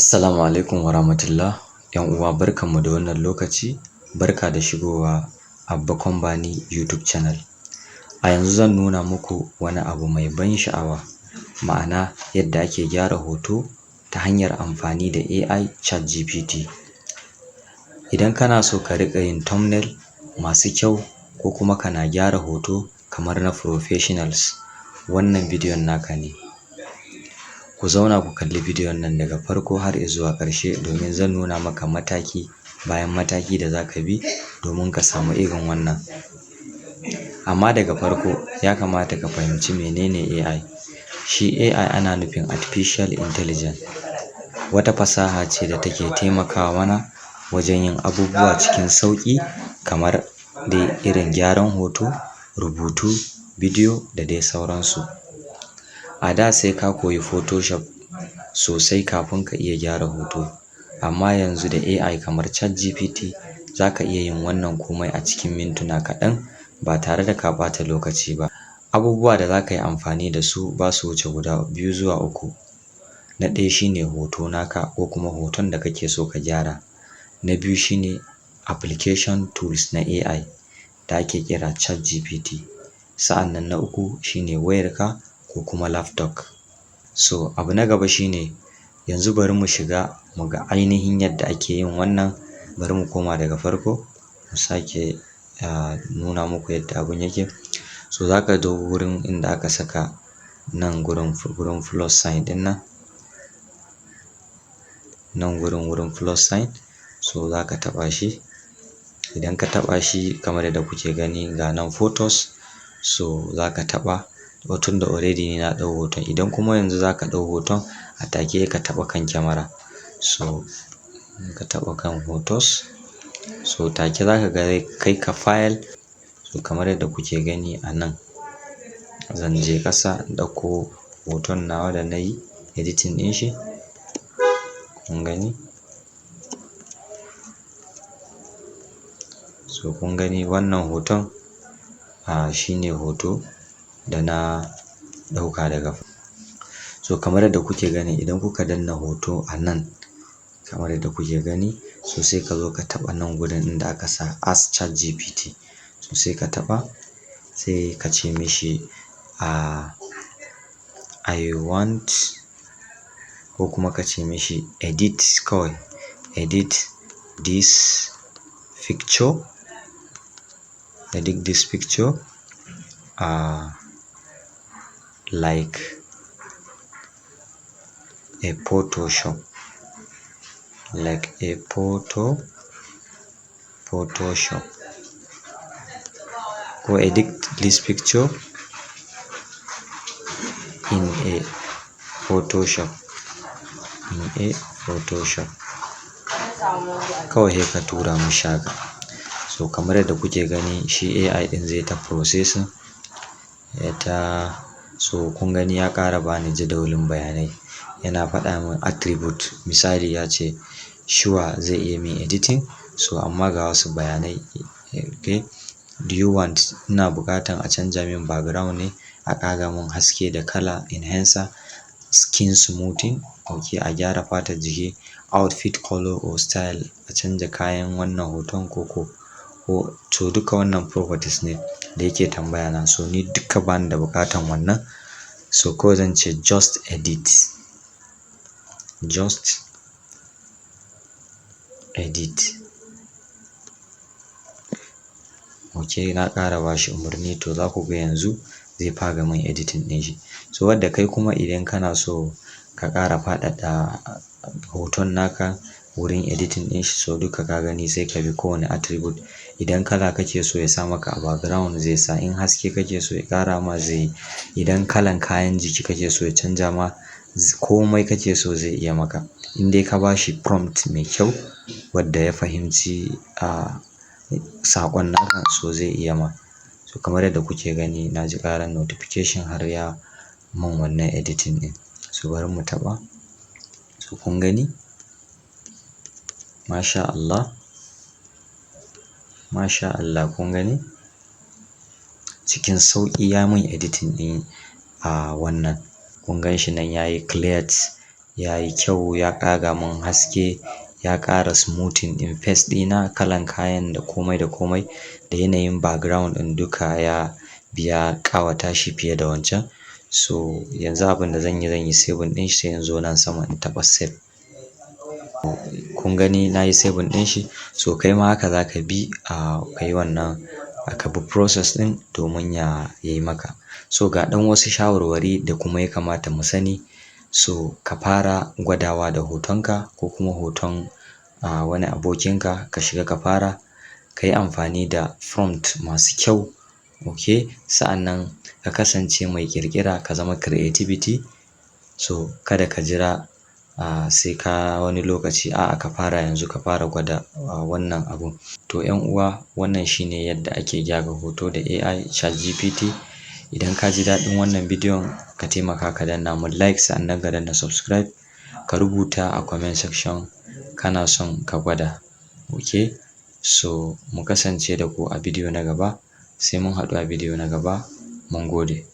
Assalamu alaikum wa rahmatullah. ‘Yan uwa barkanmu da wannan lokaci, barka da shigowa Abba Kombani YouTube channel. A yanzu zan nuna muku wani abu mai ban sha'awa, ma'ana yadda ake gyara hoto ta hanyar amfani da AI ChatGPT. Idan kana so ka riƙa yin thumbnail masu kyau ko kuma kana gyara hoto kamar na professionals, wannan bidiyon naka ne. Ku zauna ku kalli bidiyon nan daga farko har zuwa ƙarshe domin zan nuna maka mataki bayan mataki da za ka bi domin ka samu irin wannan. Amma daga farko ya kamata ka fahimci menene AI. Shi AI ana nufin Artificial Intelligence. Wata fasaha ce da take taimakawa mana wajen yin abubuwa cikin sauƙi kamar dai irin gyaran hoto, rubutu, bidiyo da dai sauransu. A da sai ka koyi Photoshop sosai kafin ka iya gyara hoto, amma yanzu da AI kamar ChatGPT za ka iya yin wannan komai a cikin mintuna kaɗan ba tare da ka ɓata lokaci ba. Abubuwa da za ka yi amfani da su ba su wuce guda 2 zuwa 3. Na ɗaya shine hoto naka ko kuma hoton da kake so ka gyara. Na biyu shine application tools na AI da ake kira ChatGPT. Sa'annan na uku shine wayarka ko kuma laptop. So abu na gaba shine yanzu bari mu shiga mu ga ainihin yadda ake yin wannan. Bari mu koma daga farko mu sake nuna muku yadda abun yake. So za ka zo wurin inda aka saka nan gurin plus sign ɗin nan. Nan wurin plus sign. So za ka taɓa shi. Idan ka taɓa shi kamar yadda kuke gani ga nan photos. So za ka taɓa hoton da already ne na ɗau hoton. Idan kuma yanzu za ka ɗau hoton a take ka taɓa kan kyamara. So ka taɓa kan photos. So take za ka ga zai kai ka file. So kamar yadda kuke gani a nan zan je ƙasa in ɗauko hoton nawa da na yi editing ɗin shi. Kun gani? So kun gani wannan hoton shine hoto da na ɗauka daga. So kamar yadda kuke gani idan kuka danna hoto a nan kamar yadda kuke gani, so sai ka zo ka taɓa nan gurin inda aka sa Ask ChatGPT. So sai ka taɓa, sai ka ce mishi I want, ko kuma ka ce mishi edit kawai. Edit this picture. Edit this picture like a Photoshop. Like a Photoshop. Ko edit this picture in a Photoshop. In a Photoshop. Kawai sai ka tura mishi haka. So kamar yadda kuke gani shi AI ɗin zai ta processing. So kun gani ya ƙara bani jadawalin bayanai. Yana faɗa min attribute. Misali ya ce sure zai iya min editing. So amma ga wasu bayanai. Okay. Do you want, ina buƙatan a canja min background ne, a ƙara mun haske da kala, enhancer, skin smoothing, okay, a gyara fatar jiki, outfit color or style, a canja kayan wannan hoton ko to duka wannan properties ne da yake tambaya na. So ni duka bani da buƙatan wannan. So kawai zan ce just edit. Just edit. Okay, na ƙara bashi umarni to za ku ga yanzu zai fara min editing ɗin shi. So wadda kai kuma idan kana so ka ƙara faɗaɗa hoton naka wurin editing ɗin shi, so duka ka gani sai ka bi kowane attribute. Idan kala kake so ya sa maka a background zai sa, in haske kake so ya ƙara ma zai yi, idan kalan kayan jiki kake so ya canja ma, komai kake so zai iya maka. In dai ka bashi prompt mai kyau wadda ya fahimci saƙon naka, so zai iya ma. So kamar yadda kuke gani na ji ƙaran notification har ya mun wannan editing ɗin. So bari mu taɓa. So kun gani? Masha Allah. Masha Allah kun gani? Cikin sauƙi ya mun editing ɗin wannan. Kun gan shi nan yayi cleared, yayi kyau, ya ƙara mun haske, ya ƙara smoothing in face ɗina, kalan kayan da komai da komai da yanayin background ɗin duka ya biya ƙawata shi fiye da wancan. So yanzu abin da zan yi saving ɗin shi sai in zo nan sama in taɓa save. Kun gani nayi saving ɗin shi, so kai ma haka za ka bi ka yi wannan ka bi process ɗin domin ya yi maka. So ga ɗan wasu shawarwari da kuma ya kamata mu sani. So ka fara gwadawa da hotonka ko kuma hoton wani abokinka, ka shiga ka fara ka yi amfani da prompt masu kyau. Okay, sa'annan ka kasance mai ƙirƙira, ka zama creativity. So kada ka jira sai ka wani lokaci, a'a ka fara yanzu, ka fara gwada wannan abun. To 'yan uwa, wannan shine yadda ake gyara hoto da AI ChatGPT. Idan ka ji daɗin wannan bidiyon ka taimaka ka danna mun like, sa'annan ka danna subscribe, ka rubuta a comment section kana son ka gwada. Okay, so mu kasance da ku a bidiyo na gaba, sai mun haɗu a bidiyo na gaba. Mun gode.